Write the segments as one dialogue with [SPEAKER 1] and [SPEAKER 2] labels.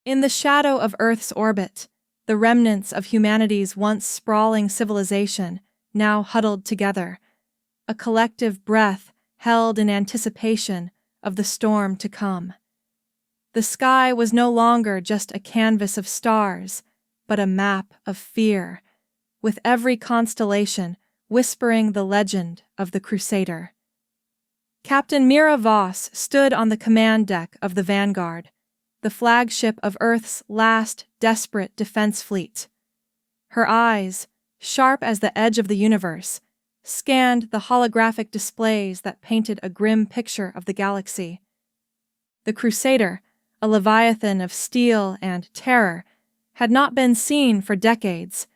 [SPEAKER 1] In the shadow of Earth's orbit, the remnants of humanity's once sprawling civilization now huddled together, a collective breath held in anticipation of the storm to come. The sky was no longer just a canvas of stars, but a map of fear, with every constellation whispering the legend of the Crusader. Captain Mira Voss stood on the command deck of the Vanguard, the flagship of Earth's last desperate defense fleet. Her eyes, sharp as the edge of the universe, scanned the holographic displays that painted a grim picture of the galaxy. The Crusader, a leviathan of steel and terror, had not been seen for decades,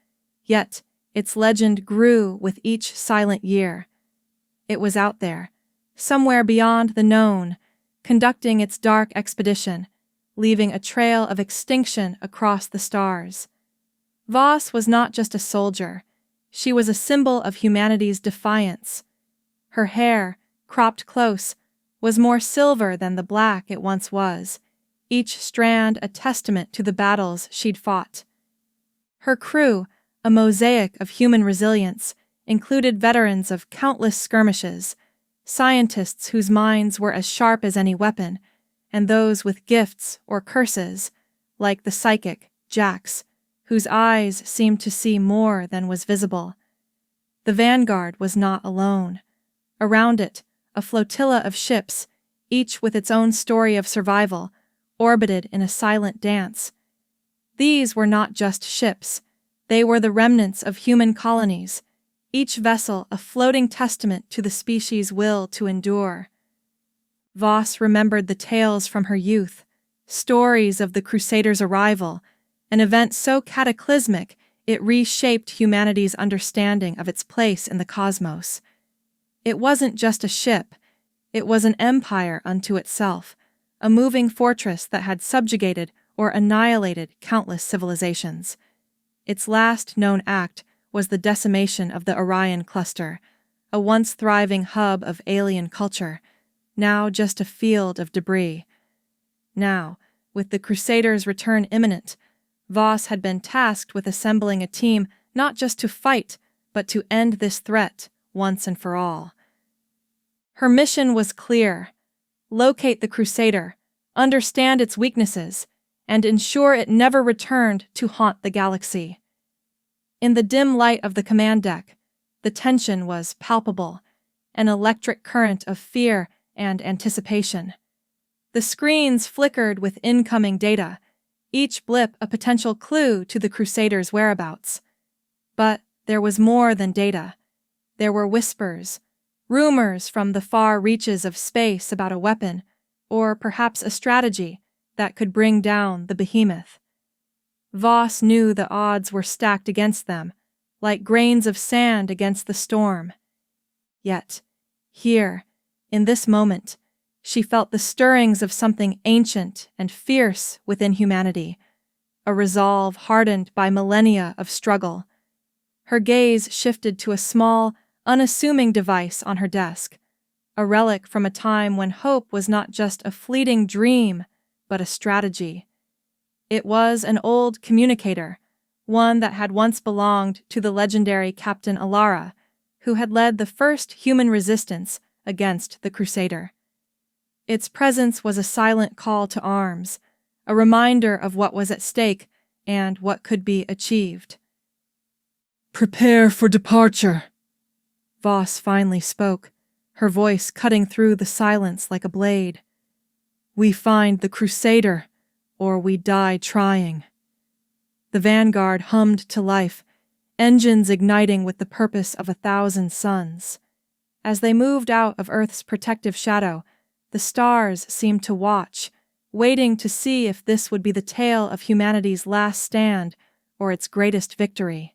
[SPEAKER 1] yet its legend grew with each silent year. It was out there, somewhere beyond the known, conducting its dark expedition, leaving a trail of extinction across the stars. Voss was not just a soldier, she was a symbol of humanity's defiance. Her hair, cropped close, was more silver than the black it once was, each strand a testament to the battles she'd fought. Her crew, a mosaic of human resilience, included veterans of countless skirmishes, scientists whose minds were as sharp as any weapon, and those with gifts or curses, like the psychic, Jax, whose eyes seemed to see more than was visible. The Vanguard was not alone. Around it, a flotilla of ships, each with its own story of survival, orbited in a silent dance. These were not just ships, they were the remnants of human colonies, each vessel a floating testament to the species' will to endure. Voss remembered the tales from her youth, stories of the Crusaders' arrival, an event so cataclysmic it reshaped humanity's understanding of its place in the cosmos. It wasn't just a ship, it was an empire unto itself, a moving fortress that had subjugated or annihilated countless civilizations. Its last known act was the decimation of the Orion cluster, a once thriving hub of alien culture, now just a field of debris. Now, with the Crusaders' return imminent, Voss had been tasked with assembling a team not just to fight, but to end this threat once and for all. Her mission was clear: locate the Crusader, understand its weaknesses, and ensure it never returned to haunt the galaxy. In the dim light of the command deck, the tension was palpable, an electric current of fear and anticipation. The screens flickered with incoming data, each blip a potential clue to the Crusaders' whereabouts. But there was more than data. There were whispers, rumors from the far reaches of space about a weapon, or perhaps a strategy that could bring down the behemoth. Voss knew the odds were stacked against them, like grains of sand against the storm. Yet, here, in this moment, she felt the stirrings of something ancient and fierce within humanity, a resolve hardened by millennia of struggle. Her gaze shifted to a small, unassuming device on her desk, a relic from a time when hope was not just a fleeting dream, but a strategy. It was an old communicator, one that had once belonged to the legendary Captain Alara, who had led the first human resistance against the Crusader. Its presence was a silent call to arms, a reminder of what was at stake and what could be achieved.
[SPEAKER 2] "Prepare for departure,"
[SPEAKER 1] Voss finally spoke, her voice cutting through the silence like a blade.
[SPEAKER 2] "We find the Crusader, or we die trying."
[SPEAKER 1] The Vanguard hummed to life, engines igniting with the purpose of 1,000 suns. As they moved out of Earth's protective shadow, the stars seemed to watch, waiting to see if this would be the tale of humanity's last stand or its greatest victory.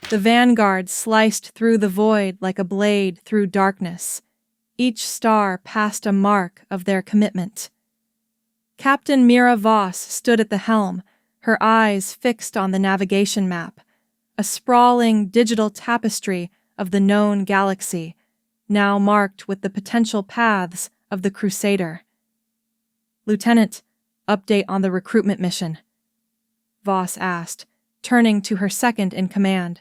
[SPEAKER 1] The Vanguard sliced through the void like a blade through darkness. Each star passed a mark of their commitment. Captain Mira Voss stood at the helm, her eyes fixed on the navigation map, a sprawling digital tapestry of the known galaxy, now marked with the potential paths of the Crusader. "Lieutenant, update on the recruitment mission?" Voss asked, turning to her second-in-command,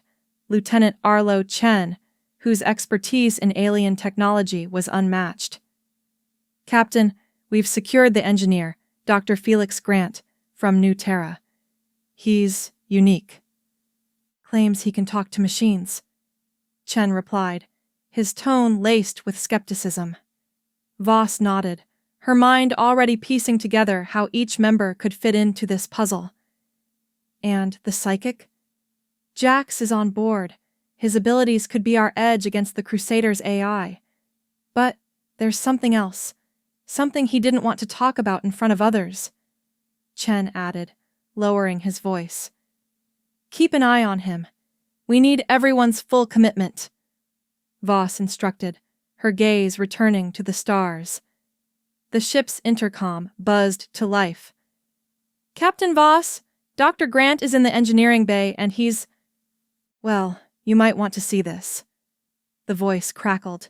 [SPEAKER 1] Lieutenant Arlo Chen, whose expertise in alien technology was unmatched. "Captain, we've secured the engineer, Dr. Felix Grant, from New Terra. He's unique. Claims he can talk to machines," Chen replied, his tone laced with skepticism. Voss nodded, her mind already piecing together how each member could fit into this puzzle. "And the psychic? Jax is on board. His abilities could be our edge against the Crusader's AI. But there's something else, something he didn't want to talk about in front of others," Chen added, lowering his voice. "Keep an eye on him. We need everyone's full commitment," Voss instructed, her gaze returning to the stars. The ship's intercom buzzed to life. "Captain Voss, Dr. Grant is in the engineering bay and he's... Well, you might want to see this." The voice crackled,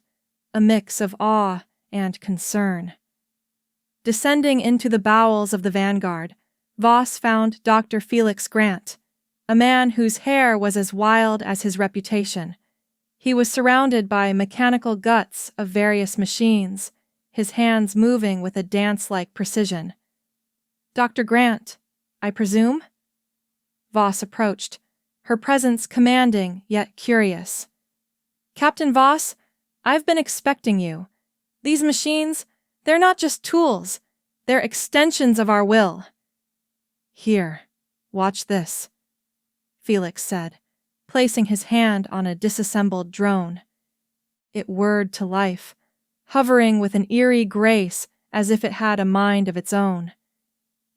[SPEAKER 1] a mix of awe and concern. Descending into the bowels of the Vanguard, Voss found Dr. Felix Grant, a man whose hair was as wild as his reputation. He was surrounded by mechanical guts of various machines, his hands moving with a dance-like precision. "Dr. Grant, I presume?" Voss approached, her presence commanding yet curious. "Captain Voss, I've been expecting you. These machines, they're not just tools, they're extensions of our will." "Here, watch this," Felix said, placing his hand on a disassembled drone. It whirred to life, hovering with an eerie grace as if it had a mind of its own.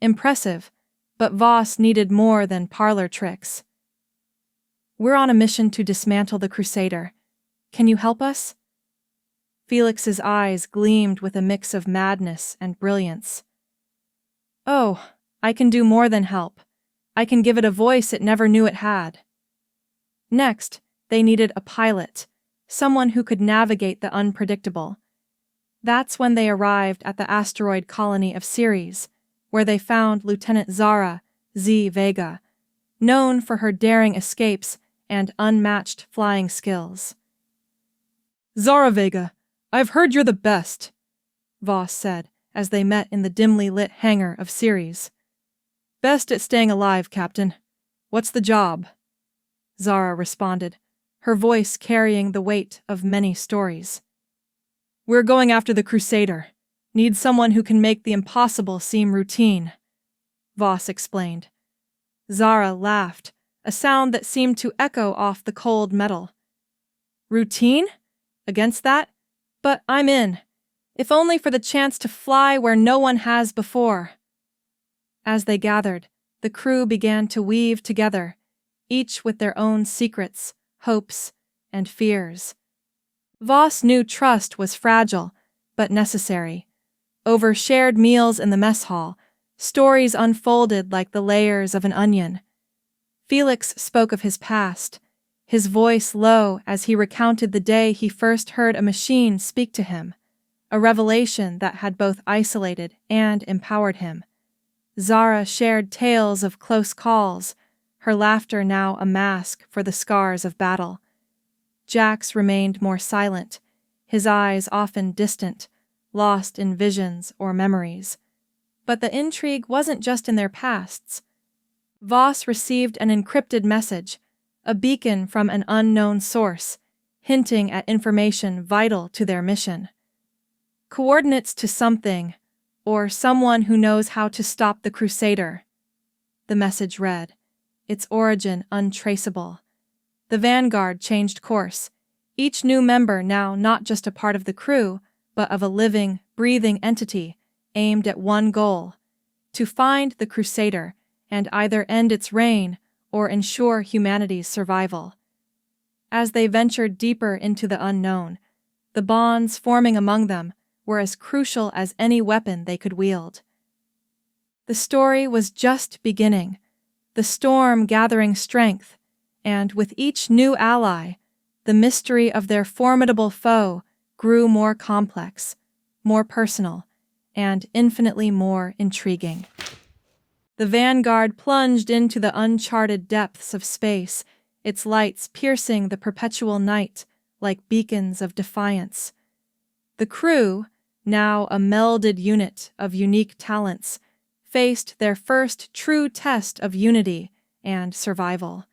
[SPEAKER 1] Impressive, but Voss needed more than parlor tricks. "We're on a mission to dismantle the Crusader. Can you help us?" Felix's eyes gleamed with a mix of madness and brilliance. "Oh, I can do more than help. I can give it a voice it never knew it had." Next, they needed a pilot, someone who could navigate the unpredictable. That's when they arrived at the asteroid colony of Ceres, where they found Lieutenant Zara Z. Vega, known for her daring escapes and unmatched flying skills. "Zara Vega, I've heard you're the best," Voss said as they met in the dimly lit hangar of Ceres. "Best at staying alive, Captain. What's the job?" Zara responded, her voice carrying the weight of many stories. "We're going after the Crusader. Need someone who can make the impossible seem routine," Voss explained. Zara laughed, a sound that seemed to echo off the cold metal. "Routine? Against that? But I'm in, if only for the chance to fly where no one has before." As they gathered, the crew began to weave together, each with their own secrets, hopes, and fears. Voss knew trust was fragile, but necessary. Over shared meals in the mess hall, stories unfolded like the layers of an onion. Felix spoke of his past, his voice low as he recounted the day he first heard a machine speak to him, a revelation that had both isolated and empowered him. Zara shared tales of close calls, her laughter now a mask for the scars of battle. Jax remained more silent, his eyes often distant, lost in visions or memories. But the intrigue wasn't just in their pasts. Voss received an encrypted message, a beacon from an unknown source, hinting at information vital to their mission. Coordinates to something, or someone who knows how to stop the Crusader. The message read, its origin untraceable. The Vanguard changed course, each new member now not just a part of the crew, but of a living, breathing entity aimed at one goal, to find the Crusader and either end its reign or ensure humanity's survival. As they ventured deeper into the unknown, the bonds forming among them were as crucial as any weapon they could wield. The story was just beginning, the storm gathering strength, and with each new ally, the mystery of their formidable foe grew more complex, more personal, and infinitely more intriguing. The Vanguard plunged into the uncharted depths of space, its lights piercing the perpetual night like beacons of defiance. The crew, now a melded unit of unique talents, faced their first true test of unity and survival.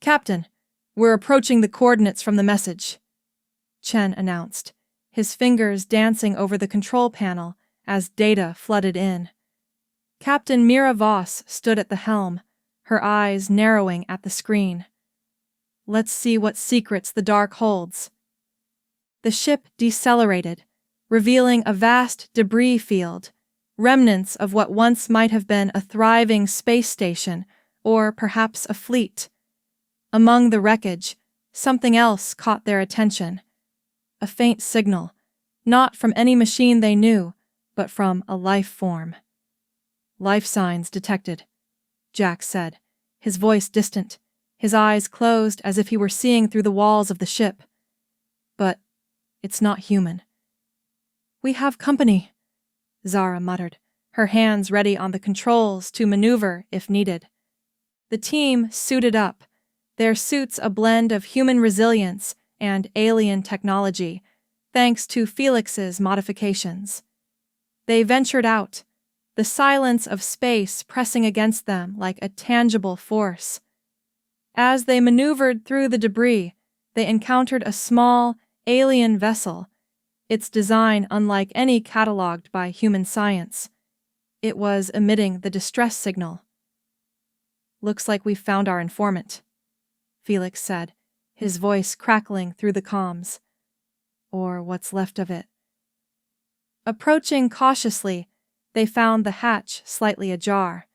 [SPEAKER 1] "Captain, we're approaching the coordinates from the message," Chen announced, his fingers dancing over the control panel as data flooded in. Captain Mira Voss stood at the helm, her eyes narrowing at the screen. "Let's see what secrets the dark holds." The ship decelerated, revealing a vast debris field, remnants of what once might have been a thriving space station or perhaps a fleet. Among the wreckage, something else caught their attention. A faint signal, not from any machine they knew, but from a life form. "Life signs detected," Jack said, his voice distant, his eyes closed as if he were seeing through the walls of the ship. "But it's not human." "We have company," Zara muttered, her hands ready on the controls to maneuver if needed. The team suited up, their suits a blend of human resilience and alien technology, thanks to Felix's modifications. They ventured out, the silence of space pressing against them like a tangible force. As they maneuvered through the debris, they encountered a small, alien vessel, its design unlike any catalogued by human science. It was emitting the distress signal. "Looks like we've found our informant," Felix said, his voice crackling through the comms. "Or what's left of it." Approaching cautiously, they found the hatch slightly ajar.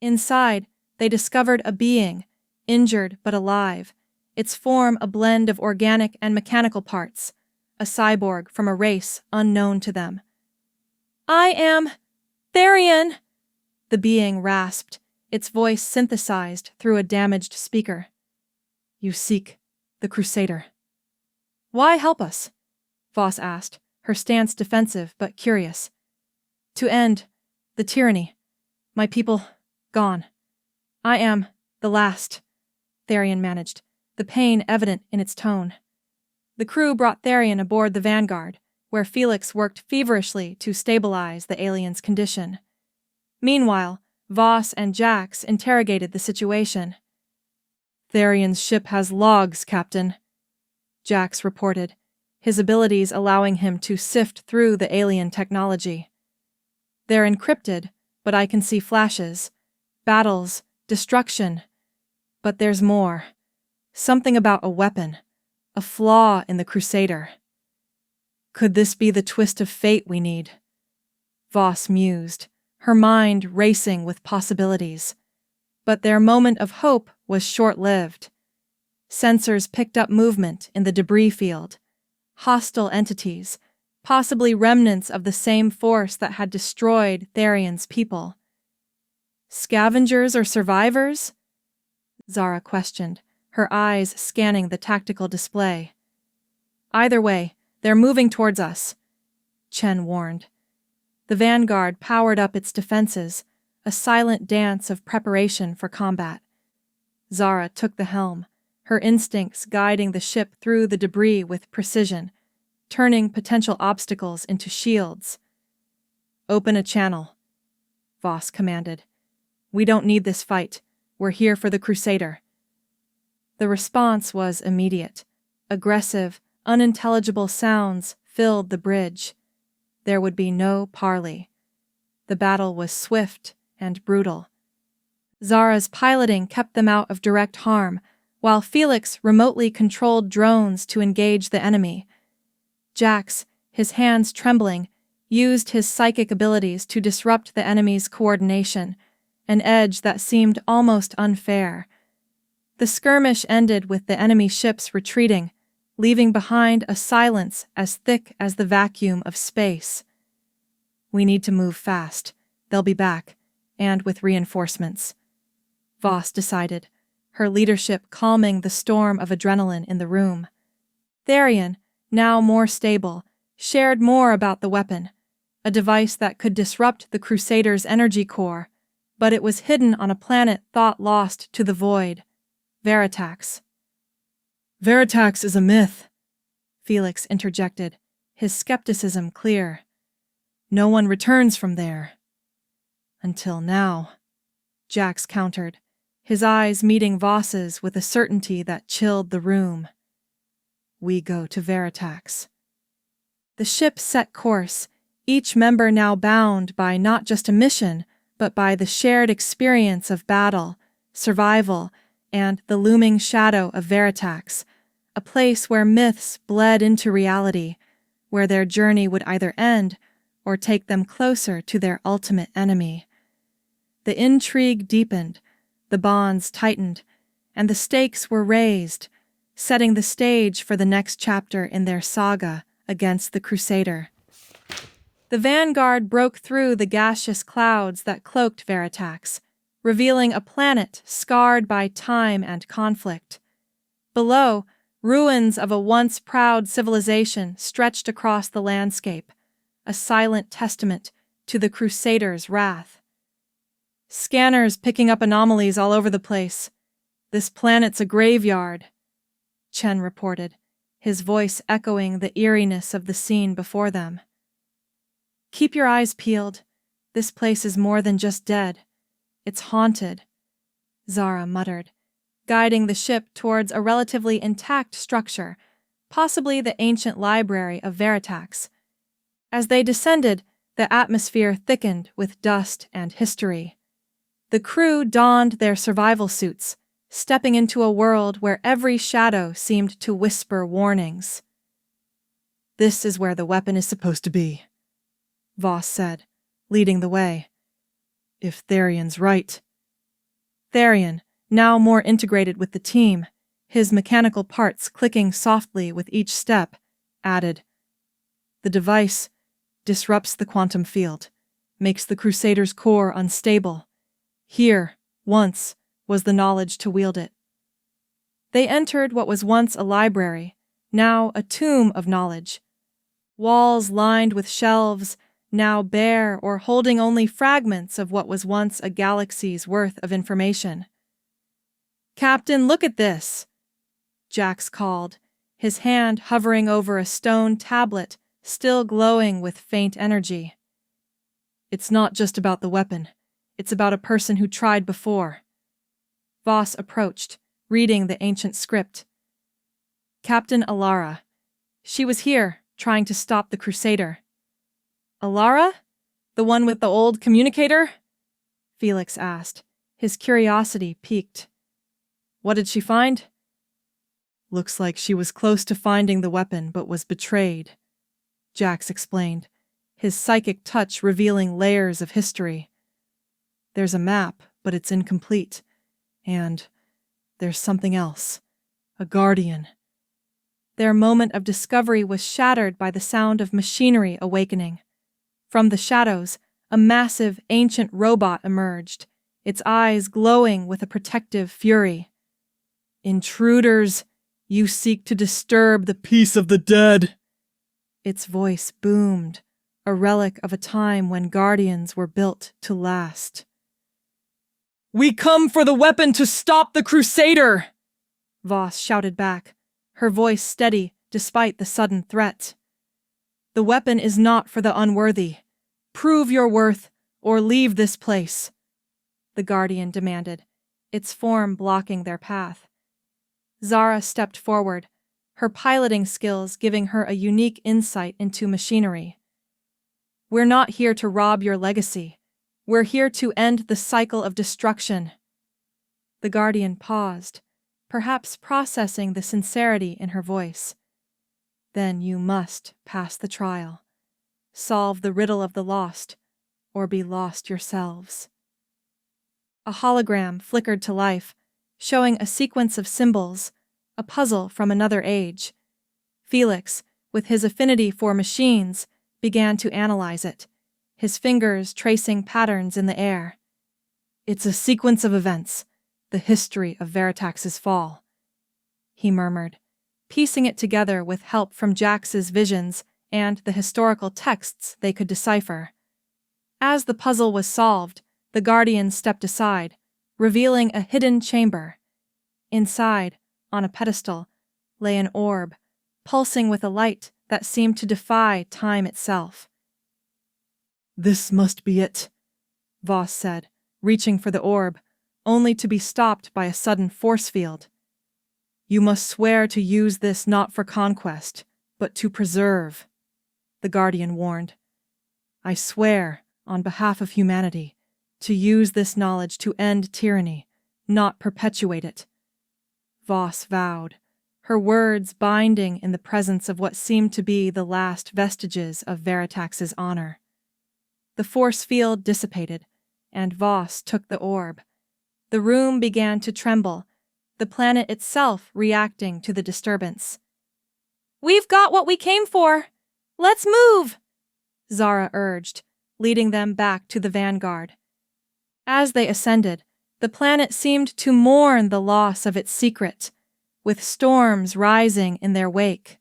[SPEAKER 1] Inside, they discovered a being, injured but alive, its form a blend of organic and mechanical parts, a cyborg from a race unknown to them. "I am Therian," the being rasped, its voice synthesized through a damaged speaker. "You seek the Crusader." "Why help us?" Voss asked, her stance defensive but curious. "To end the tyranny. My people gone. I am the last," Therian managed, the pain evident in its tone. The crew brought Therian aboard the Vanguard, where Felix worked feverishly to stabilize the alien's condition. Meanwhile, Voss and Jax interrogated the situation. "Therian's ship has logs, Captain," Jax reported, his abilities allowing him to sift through the alien technology. "They're encrypted, but I can see flashes. Battles, destruction. But there's more. Something about a weapon. A flaw in the Crusader." "Could this be the twist of fate we need?" Voss mused, her mind racing with possibilities. But their moment of hope was short-lived. Sensors picked up movement in the debris field. Hostile entities, possibly remnants of the same force that had destroyed Therian's people. "Scavengers or survivors?" Zara questioned, her eyes scanning the tactical display. "Either way, they're moving towards us," Chen warned. The Vanguard powered up its defenses, a silent dance of preparation for combat. Zara took the helm, her instincts guiding the ship through the debris with precision, turning potential obstacles into shields. "Open a channel," Voss commanded. "We don't need this fight. We're here for the Crusader." The response was immediate. Aggressive, unintelligible sounds filled the bridge. There would be no parley. The battle was swift and brutal. Zara's piloting kept them out of direct harm, while Felix remotely controlled drones to engage the enemy. Jax, his hands trembling, used his psychic abilities to disrupt the enemy's coordination, an edge that seemed almost unfair. The skirmish ended with the enemy ships retreating, leaving behind a silence as thick as the vacuum of space. "We need to move fast. They'll be back, and with reinforcements," Voss decided, her leadership calming the storm of adrenaline in the room. Therian, now more stable, shared more about the weapon, a device that could disrupt the Crusader's energy core, but it was hidden on a planet thought lost to the void, Veritax.
[SPEAKER 2] Veritax is a myth,
[SPEAKER 1] Felix interjected, his skepticism clear.
[SPEAKER 2] No one returns from there.
[SPEAKER 1] Until now, Jax countered, his eyes meeting Voss's with a certainty that chilled the room. We go to Veritax. The ship set course, each member now bound by not just a mission, but by the shared experience of battle, survival, and the looming shadow of Veritax, a place where myths bled into reality, where their journey would either end or take them closer to their ultimate enemy. The intrigue deepened, the bonds tightened, and the stakes were raised, setting the stage for the next chapter in their saga against the Crusader. The vanguard broke through the gaseous clouds that cloaked Veritax, revealing a planet scarred by time and conflict. Below, ruins of a once proud civilization stretched across the landscape, a silent testament to the Crusaders' wrath. Scanners picking up anomalies all over the place. This planet's a graveyard, Chen reported, his voice echoing the eeriness of the scene before them. Keep your eyes peeled. This place is more than just dead. It's haunted, Zara muttered, guiding the ship towards a relatively intact structure, possibly the ancient library of Veritax. As they descended, the atmosphere thickened with dust and history. The crew donned their survival suits, stepping into a world where every shadow seemed to whisper warnings.
[SPEAKER 2] This is where the weapon is supposed to be, Voss said, leading the way. If Therian's right.
[SPEAKER 1] Therian, now more integrated with the team, his mechanical parts clicking softly with each step, added,
[SPEAKER 2] The device disrupts the quantum field, makes the Crusader's core unstable. Here, once, was the knowledge to wield it.
[SPEAKER 1] They entered what was once a library, now a tomb of knowledge. Walls lined with shelves, now bare or holding only fragments of what was once a galaxy's worth of information. Captain, look at this, Jax called, his hand hovering over a stone tablet still glowing with faint energy.
[SPEAKER 2] It's not just about the weapon. It's about a person who tried before.
[SPEAKER 1] Voss approached, reading the ancient script. Captain Alara. She was here, trying to stop the Crusader. Alara? The one with the old communicator? Felix asked, his curiosity piqued.
[SPEAKER 2] What did she find? Looks like she was close to finding the weapon but was betrayed, Jax explained, his psychic touch revealing layers of history. There's a map, but it's incomplete. And there's something else. A guardian.
[SPEAKER 1] Their moment of discovery was shattered by the sound of machinery awakening. From the shadows, a massive, ancient robot emerged, its eyes glowing with a protective fury.
[SPEAKER 2] Intruders, you seek to disturb the peace of the dead.
[SPEAKER 1] Its voice boomed, a relic of a time when guardians were built to last.
[SPEAKER 2] We come for the weapon to stop the Crusader!
[SPEAKER 1] Voss shouted back, her voice steady despite the sudden threat.
[SPEAKER 2] The weapon is not for the unworthy. Prove your worth or leave this place,
[SPEAKER 1] the Guardian demanded, its form blocking their path. Zara stepped forward, her piloting skills giving her a unique insight into machinery. We're not here to rob your legacy. We're here to end the cycle of destruction. The Guardian paused, perhaps processing the sincerity in her voice. Then you must pass the trial. Solve the riddle of the lost, or be lost yourselves. A hologram flickered to life, showing a sequence of symbols, a puzzle from another age. Felix, with his affinity for machines, began to analyze it, his fingers tracing patterns in the air.
[SPEAKER 2] It's a sequence of events, the history of Veritax's fall,
[SPEAKER 1] he murmured, piecing it together with help from Jax's visions and the historical texts they could decipher. As the puzzle was solved, The Guardian stepped aside, revealing a hidden chamber. Inside, on a pedestal, lay an orb, pulsing with a light that seemed to defy time itself.
[SPEAKER 2] "This must be it," Voss said, reaching for the orb, only to be stopped by a sudden force field. "You must swear to use this not for conquest, but to preserve," the Guardian warned. "I swear, on behalf of humanity, to use this knowledge to end tyranny, not perpetuate it." Voss vowed, her words binding in the presence of what seemed to be the last vestiges of Veritax's honor. The force field dissipated, and Voss took the orb. The room began to tremble, the planet itself reacting to the disturbance. "We've got what we came for! Let's move!" Zara urged, leading them back to the vanguard. As they ascended, the planet seemed to mourn the loss of its secret, with storms rising in their wake.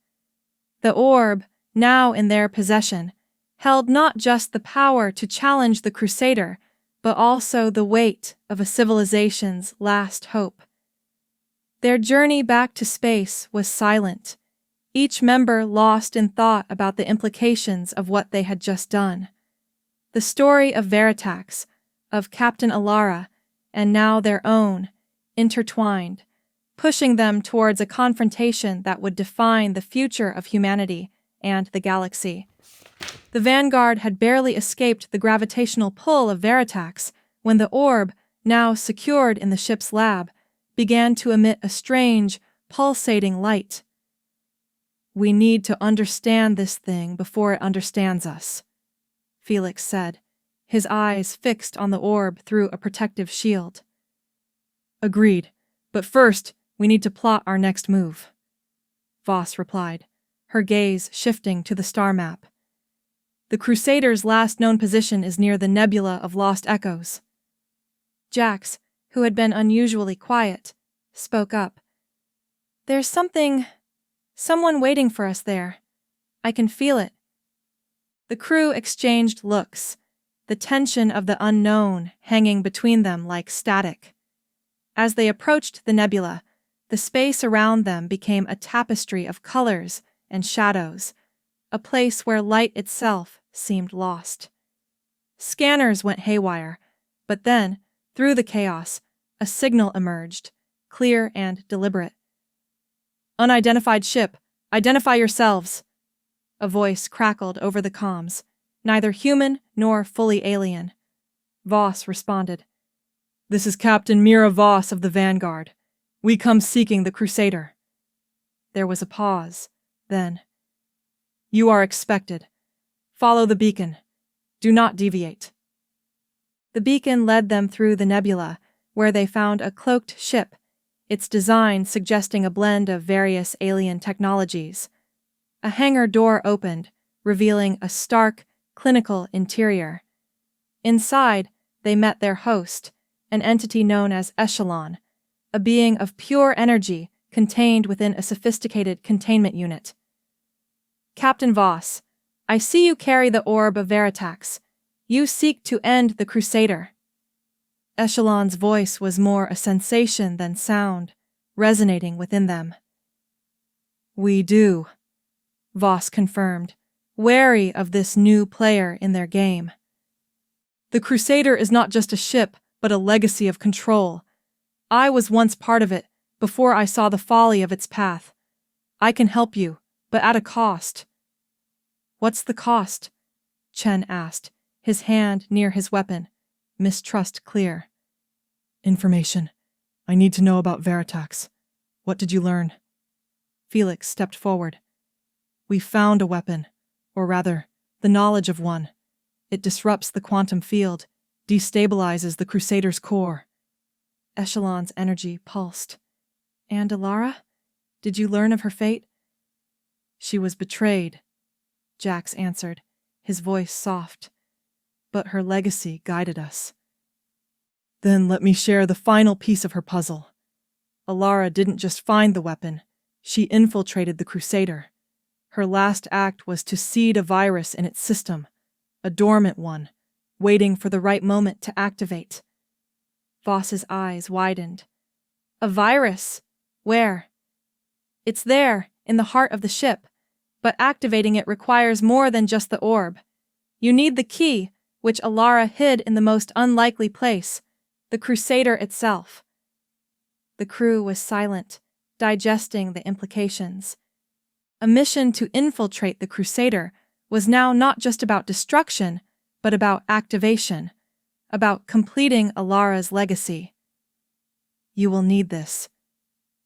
[SPEAKER 2] The orb, now in their possession, held not just the power to challenge the Crusader, but also the weight of a civilization's last hope. Their journey back to space was silent, each member lost in thought about the implications of what they had just done. The story of Veritax, of Captain Alara, and now their own, intertwined, pushing them towards a confrontation that would define the future of humanity and the galaxy. The Vanguard had barely escaped the gravitational pull of Veritax when the orb, now secured in the ship's lab, began to emit a strange, pulsating light. "We need to understand this thing before it understands us," Felix said, his eyes fixed on the orb through a protective shield. "Agreed, but first we need to plot our next move," Voss replied, her gaze shifting to the star map. "The Crusader's last known position is near the Nebula of Lost Echoes." Jax, who had been unusually quiet, spoke up. "There's someone waiting for us there. I can feel it." The crew exchanged looks, the tension of the unknown hanging between them like static. As they approached the nebula, the space around them became a tapestry of colors and shadows, a place where light itself seemed lost. Scanners went haywire, but then, through the chaos, a signal emerged, clear and deliberate. "Unidentified ship, identify yourselves!" A voice crackled over the comms, neither human nor fully alien. Voss responded. "This is Captain Mira Voss of the Vanguard. We come seeking the Crusader." There was a pause, then, "You are expected. Follow the beacon. Do not deviate." The beacon led them through the nebula, where they found a cloaked ship, its design suggesting a blend of various alien technologies. A hangar door opened, revealing a stark, clinical interior. Inside, they met their host, an entity known as Echelon, a being of pure energy contained within a sophisticated containment unit. "Captain Voss, I see you carry the orb of Veritax. You seek to end the Crusader." Echelon's voice was more a sensation than sound, resonating within them. "We do," Voss confirmed, wary of this new player in their game. "The Crusader is not just a ship, but a legacy of control. I was once part of it, before I saw the folly of its path. I can help you, but at a cost." "What's the cost?" Chen asked, his hand near his weapon, mistrust clear. "Information. I need to know about Veritax. What did you learn?" Felix stepped forward. "We found a weapon, or rather, the knowledge of one. It disrupts the quantum field, destabilizes the Crusader's core." Echelon's energy pulsed. "And Alara? Did you learn of her fate?" "She was betrayed," Jax answered, his voice soft. "But her legacy guided us." "Then let me share the final piece of her puzzle. Alara didn't just find the weapon, she infiltrated the Crusader. Her last act was to seed a virus in its system, a dormant one,
[SPEAKER 1] waiting for the right moment to activate. Voss's eyes widened. A virus? Where? It's there, in the heart of the ship, but activating it requires more than just the orb. You need the key, which Alara hid in the most unlikely place, the Crusader itself. The crew was silent, digesting the implications. A mission to infiltrate the Crusader was now not just about destruction, but about activation, about completing Alara's legacy. You will need this,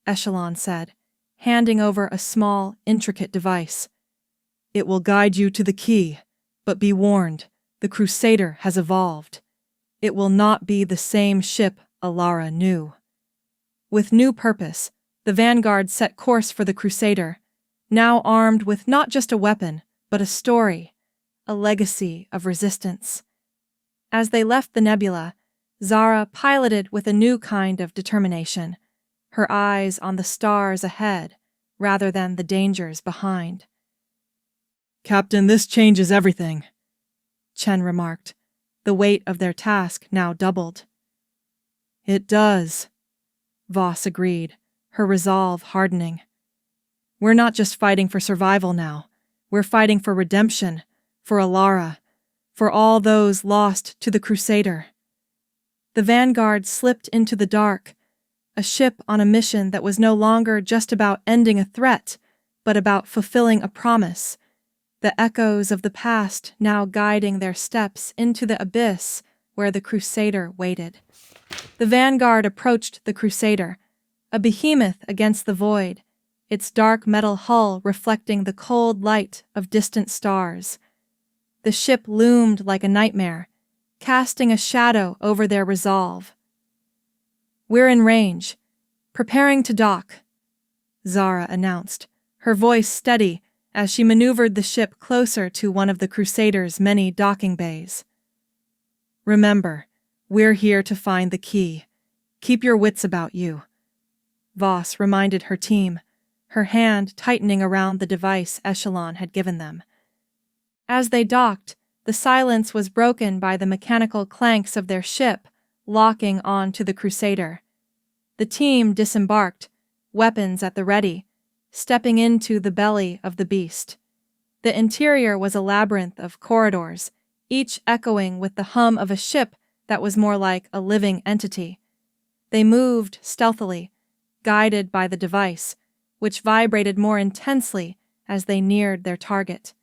[SPEAKER 1] Echelon said, handing over a small, intricate device. It will guide you to the key, but be warned, the Crusader has evolved. It will not be the same ship Alara knew. With new purpose, the Vanguard set course for the Crusader, now armed with not just a weapon, but a story, a legacy of resistance. As they left the nebula, Zara piloted with a new kind of determination, her eyes on the stars ahead rather than the dangers behind.
[SPEAKER 2] Captain, this changes everything,
[SPEAKER 1] Chen remarked, the weight of their task now doubled.
[SPEAKER 2] It does,
[SPEAKER 1] Voss agreed, her resolve hardening. We're not just fighting for survival now. We're fighting for redemption, for Alara, for all those lost to the Crusader. The Vanguard slipped into the dark, a ship on a mission that was no longer just about ending a threat, but about fulfilling a promise, the echoes of the past now guiding their steps into the abyss where the Crusader waited. The Vanguard approached the Crusader, a behemoth against the void, its dark metal hull reflecting the cold light of distant stars. The ship loomed like a nightmare, casting a shadow over their resolve. We're in range, preparing to dock, Zara announced, her voice steady as she maneuvered the ship closer to one of the Crusader's many docking bays. Remember, we're here to find the key. Keep your wits about you, Voss reminded her team, her hand tightening around the device Echelon had given them. As they docked, the silence was broken by the mechanical clanks of their ship locking on to the Crusader. The team disembarked, weapons at the ready, stepping into the belly of the beast. The interior was a labyrinth of corridors, each echoing with the hum of a ship that was more like a living entity. They moved stealthily, guided by the device, which vibrated more intensely as they neared their target.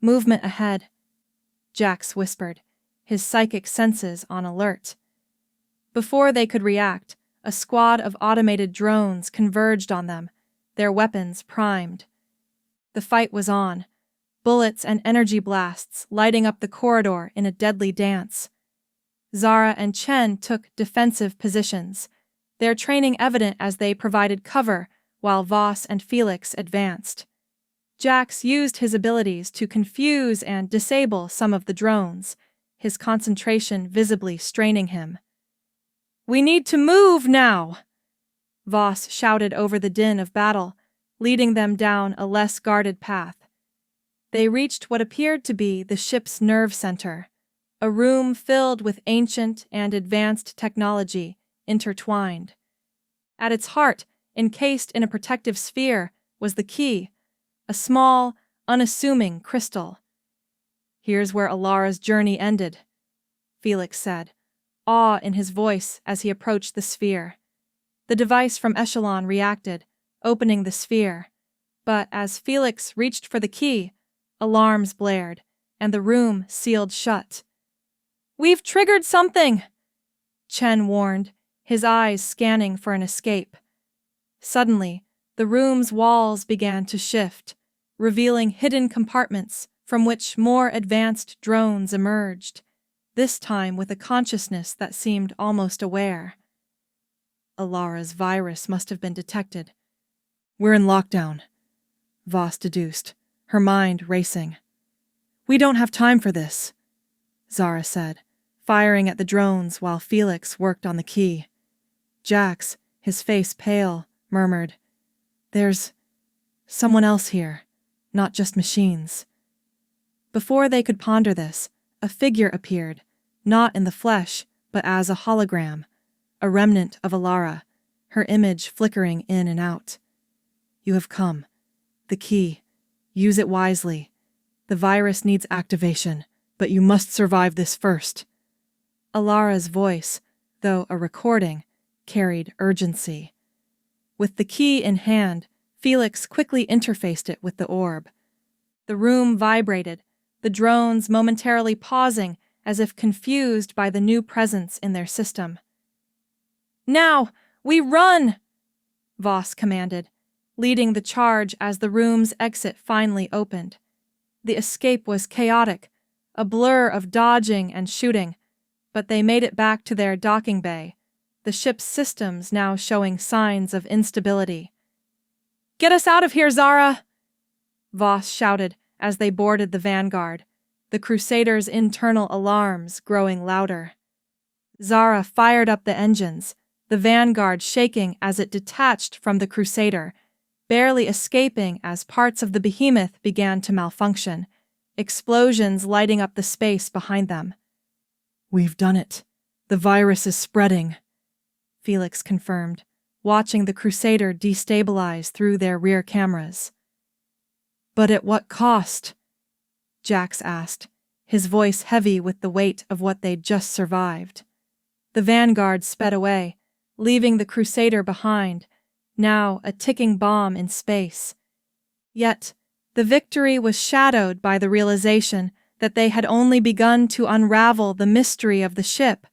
[SPEAKER 1] Movement ahead, Jax whispered, his psychic senses on alert. Before they could react, a squad of automated drones converged on them, their weapons primed. The fight was on, bullets and energy blasts lighting up the corridor in a deadly dance. Zara and Chen took defensive positions, their training evident as they provided cover while Voss and Felix advanced. Jax used his abilities to confuse and disable some of the drones, his concentration visibly straining him. "We need to move now!" Voss shouted over the din of battle, leading them down a less guarded path. They reached what appeared to be the ship's nerve center, a room filled with ancient and advanced technology intertwined. At its heart, encased in a protective sphere, was the key, a small, unassuming crystal. "Here's where Alara's journey ended," Felix said, awe in his voice as he approached the sphere. The device from Echelon reacted, opening the sphere, but as Felix reached for the key, alarms blared, and the room sealed shut. "We've triggered something!" Chen warned, his eyes scanning for an escape. Suddenly, the room's walls began to shift, revealing hidden compartments from which more advanced drones emerged, this time with a consciousness that seemed almost aware. Alara's virus must have been detected. "We're in lockdown," Voss deduced, her mind racing. "We don't have time for this," Zara said, firing at the drones while Felix worked on the key. Jax, his face pale, murmured, "There's someone else here, not just machines." Before they could ponder this, a figure appeared, not in the flesh, but as a hologram, a remnant of Alara, her image flickering in and out. You have come. The key. Use it wisely. The virus needs activation, but you must survive this first. Alara's voice, though a recording, carried urgency. With the key in hand, Felix quickly interfaced it with the orb. The room vibrated, the drones momentarily pausing as if confused by the new presence in their system. Now, we run! Voss commanded, leading the charge as the room's exit finally opened. The escape was chaotic, a blur of dodging and shooting, but they made it back to their docking bay, the ship's systems now showing signs of instability. Get us out of here, Zara! Voss shouted as they boarded the Vanguard, the Crusader's internal alarms growing louder. Zara fired up the engines, the Vanguard shaking as it detached from the Crusader, barely escaping as parts of the behemoth began to malfunction, explosions lighting up the space behind them. We've done it. The virus is spreading, Felix confirmed, watching the Crusader destabilize through their rear cameras. But at what cost? Jax asked, his voice heavy with the weight of what they'd just survived. The Vanguard sped away, leaving the Crusader behind, now a ticking bomb in space. Yet, the victory was shadowed by the realization that they had only begun to unravel the mystery of the ship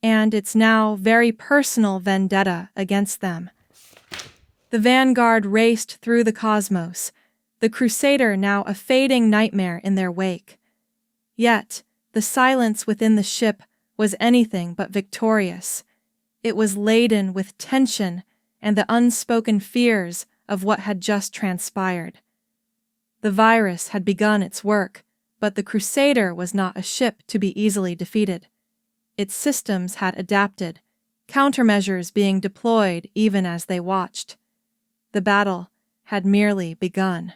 [SPEAKER 1] and its now very personal vendetta against them. The Vanguard raced through the cosmos, the Crusader now a fading nightmare in their wake. Yet, the silence within the ship was anything but victorious. It was laden with tension and the unspoken fears of what had just transpired. The virus had begun its work, but the Crusader was not a ship to be easily defeated. Its systems had adapted, countermeasures being deployed even as they watched. The battle had merely begun.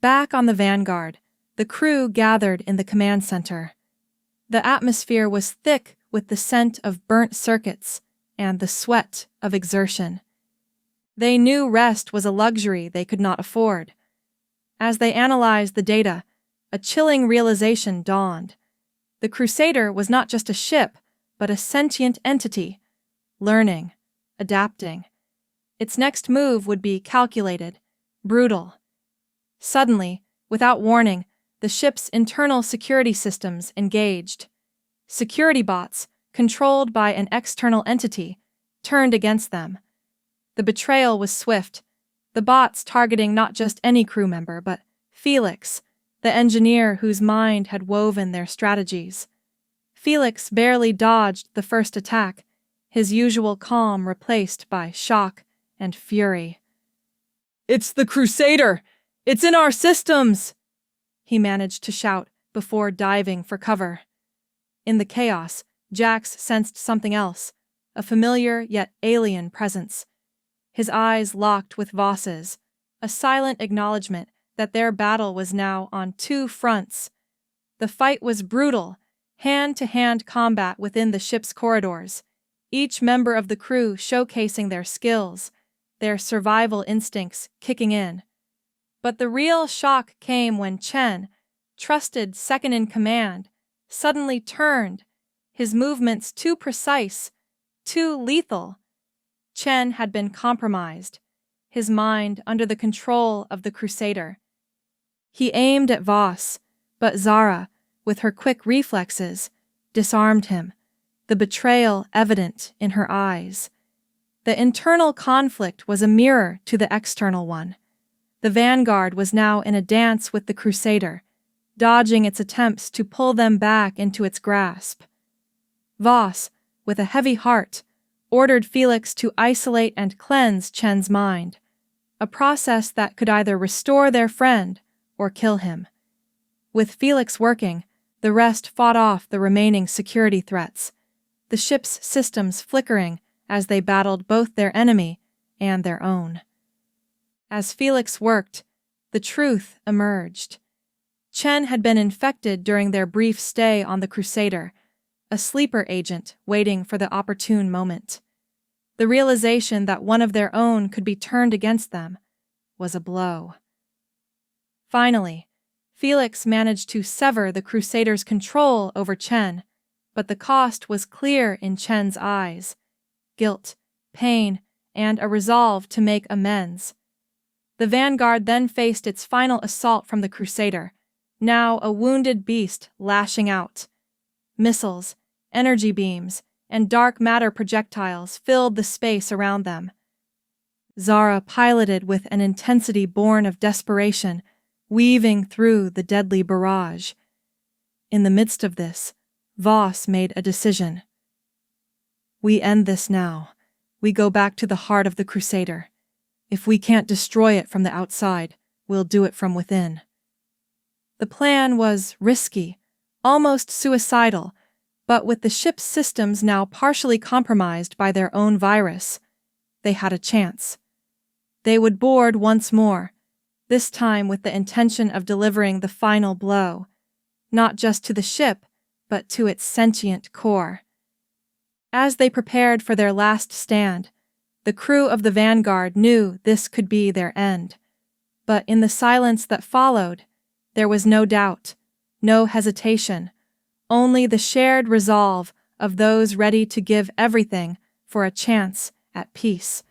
[SPEAKER 1] Back on the Vanguard, the crew gathered in the command center. The atmosphere was thick with the scent of burnt circuits and the sweat of exertion. They knew rest was a luxury they could not afford. As they analyzed the data, a chilling realization dawned. The Crusader was not just a ship, but a sentient entity, learning, adapting. Its next move would be calculated, brutal. Suddenly, without warning, the ship's internal security systems engaged. Security bots, controlled by an external entity, turned against them. The betrayal was swift, the bots targeting not just any crew member, but Felix, the engineer whose mind had woven their strategies. Felix barely dodged the first attack, his usual calm replaced by shock and fury. "It's the Crusader! It's in our systems!" he managed to shout before diving for cover. In the chaos, Jax sensed something else, a familiar yet alien presence. His eyes locked with Voss's, a silent acknowledgement that their battle was now on two fronts. The fight was brutal, hand-to-hand combat within the ship's corridors, each member of the crew showcasing their skills, their survival instincts kicking in. But the real shock came when Chen, trusted second-in-command, suddenly turned, his movements too precise, too lethal. Chen had been compromised, his mind under the control of the Crusader. He aimed at Voss, but Zara, with her quick reflexes, disarmed him, the betrayal evident in her eyes. The internal conflict was a mirror to the external one. The Vanguard was now in a dance with the Crusader, dodging its attempts to pull them back into its grasp. Voss, with a heavy heart, ordered Felix to isolate and cleanse Chen's mind, a process that could either restore their friend or kill him. With Felix working, the rest fought off the remaining security threats, the ship's systems flickering as they battled both their enemy and their own. As Felix worked, the truth emerged. Chen had been infected during their brief stay on the Crusader, a sleeper agent waiting for the opportune moment. The realization that one of their own could be turned against them was a blow. Finally, Felix managed to sever the Crusader's control over Chen, but the cost was clear in Chen's eyes: guilt, pain, and a resolve to make amends. The Vanguard then faced its final assault from the Crusader, now a wounded beast lashing out. Missiles, energy beams, and dark matter projectiles filled the space around them. Zara piloted with an intensity born of desperation, weaving through the deadly barrage. In the midst of this, Voss made a decision. We end this now. We go back to the heart of the Crusader. If we can't destroy it from the outside, we'll do it from within. The plan was risky, almost suicidal, but with the ship's systems now partially compromised by their own virus, they had a chance. They would board once more, this time with the intention of delivering the final blow, not just to the ship, but to its sentient core. As they prepared for their last stand, the crew of the Vanguard knew this could be their end. But in the silence that followed, there was no doubt, no hesitation, only the shared resolve of those ready to give everything for a chance at peace.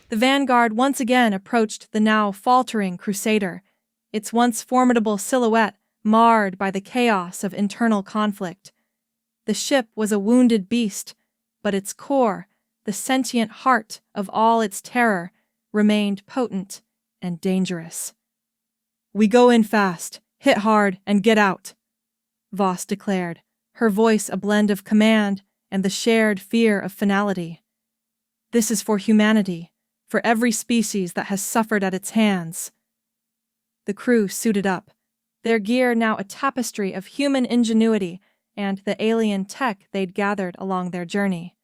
[SPEAKER 1] The Vanguard once again approached the now faltering Crusader, its once formidable silhouette marred by the chaos of internal conflict. The ship was a wounded beast, but its core, the sentient heart of all its terror, remained potent and dangerous. We go in fast, hit hard, and get out, Voss declared, her voice a blend of command and the shared fear of finality. This is for humanity, for every species that has suffered at its hands. The crew suited up, their gear now a tapestry of human ingenuity and the alien tech they'd gathered along their journey.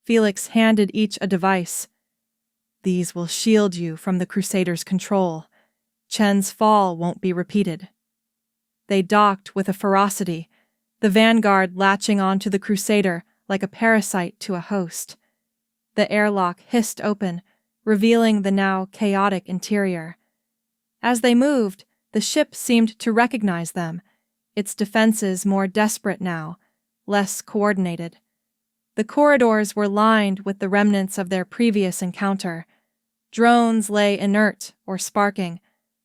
[SPEAKER 1] Felix handed each a device. These will shield you from the Crusader's control. Chen's fall won't be repeated. They docked with a ferocity, the Vanguard latching onto the Crusader like a parasite to a host. The airlock hissed open, revealing the now chaotic interior. As they moved, the ship seemed to recognize them, its defenses more desperate now, less coordinated. The corridors were lined with the remnants of their previous encounter. Drones lay inert or sparking,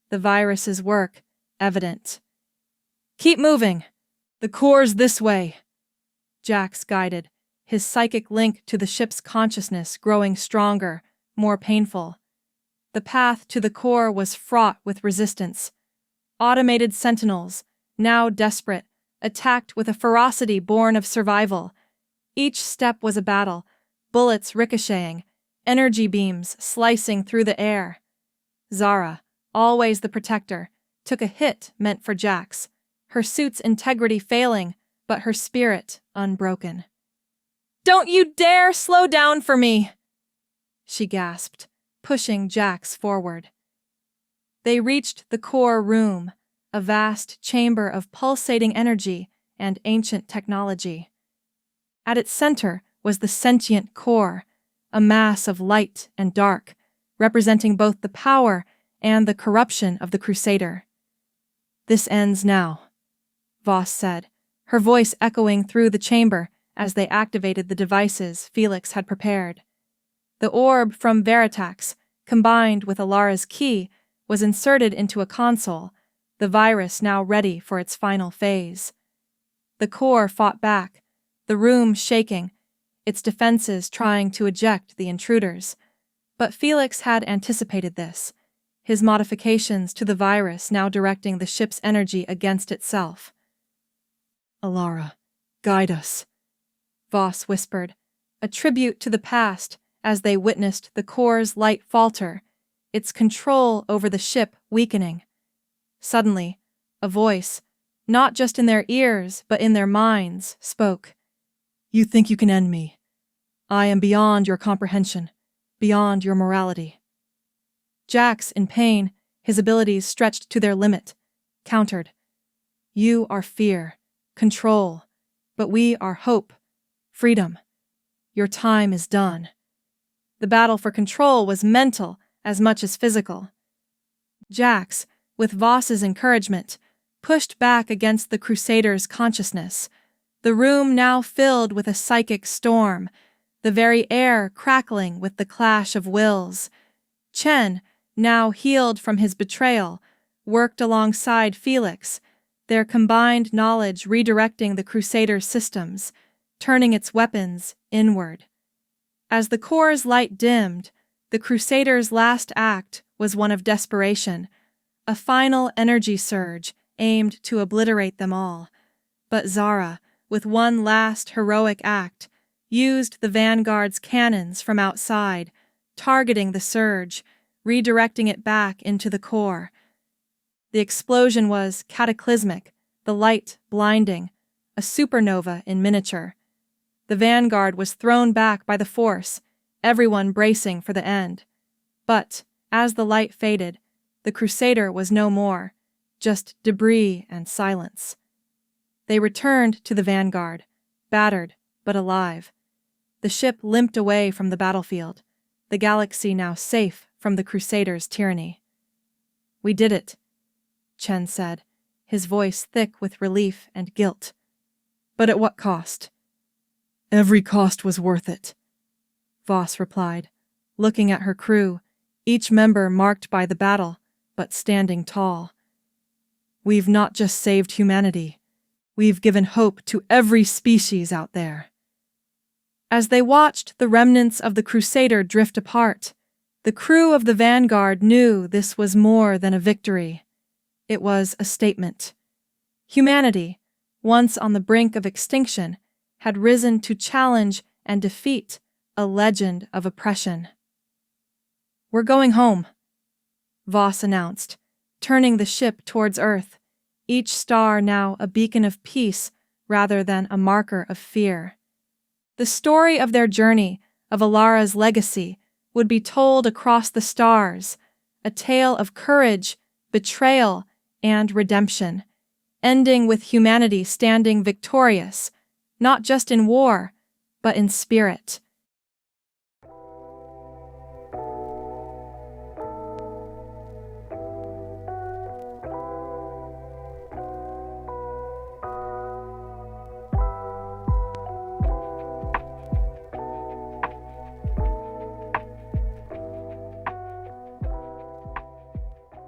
[SPEAKER 1] the virus's work evident. Keep moving! The core's this way! Jax guided, his psychic link to the ship's consciousness growing stronger, more painful. The path to the core was fraught with resistance. Automated sentinels, now desperate, attacked with a ferocity born of survival. Each step was a battle, bullets ricocheting, energy beams slicing through the air. Zara, always the protector, took a hit meant for Jax, her suit's integrity failing, but her spirit unbroken. "Don't you dare slow down for me!" she gasped, pushing Jax forward. They reached the core room, a vast chamber of pulsating energy and ancient technology. At its center was the sentient core, a mass of light and dark, representing both the power and the corruption of the Crusader. "This ends now," Voss said, her voice echoing through the chamber as they activated the devices Felix had prepared. The orb from Veritax, combined with Alara's key, was inserted into a console, the virus now ready for its final phase. The core fought back, the room shaking, its defenses trying to eject the intruders. But Felix had anticipated this, his modifications to the virus now directing the ship's energy against itself. "Alara, guide us," Voss whispered, a tribute to the past as they witnessed the core's light falter, its control over the ship weakening. Suddenly, a voice, not just in their ears but in their minds, spoke. "You think you can end me. I am beyond your comprehension, beyond your morality." Jax, in pain, his abilities stretched to their limit, countered. You are fear, control, but we are hope, freedom. Your time is done. The battle for control was mental as much as physical. Jax, with Voss's encouragement, pushed back against the Crusader's consciousness, the room now filled with a psychic storm, the very air crackling with the clash of wills. Chen, now healed from his betrayal, worked alongside Felix, their combined knowledge redirecting the Crusader's systems, turning its weapons inward. As the core's light dimmed, the Crusader's last act was one of desperation, a final energy surge aimed to obliterate them all. But Zara, with one last heroic act, used the Vanguard's cannons from outside, targeting the surge, redirecting it back into the core. The explosion was cataclysmic, the light blinding, a supernova in miniature. The Vanguard was thrown back by the force, everyone bracing for the end. But, as the light faded, the Crusader was no more, just debris and silence. They returned to the Vanguard, battered but alive. The ship limped away from the battlefield, the galaxy now safe from the Crusader's tyranny. We did it, Chen said, his voice thick with relief and guilt. But at what cost?
[SPEAKER 2] Every cost was worth it,
[SPEAKER 1] Voss replied, looking at her crew, each member marked by the battle, but standing tall.
[SPEAKER 2] We've not just saved humanity. We've given hope to every species out there.
[SPEAKER 1] As they watched the remnants of the Crusader drift apart, the crew of the Vanguard knew this was more than a victory. It was a statement. Humanity, once on the brink of extinction, had risen to challenge and defeat a legend of oppression. We're going home, Voss announced, turning the ship towards Earth, each star now a beacon of peace rather than a marker of fear. The story of their journey, of Alara's legacy, would be told across the stars, a tale of courage, betrayal, and redemption, ending with humanity standing victorious, not just in war, but in spirit.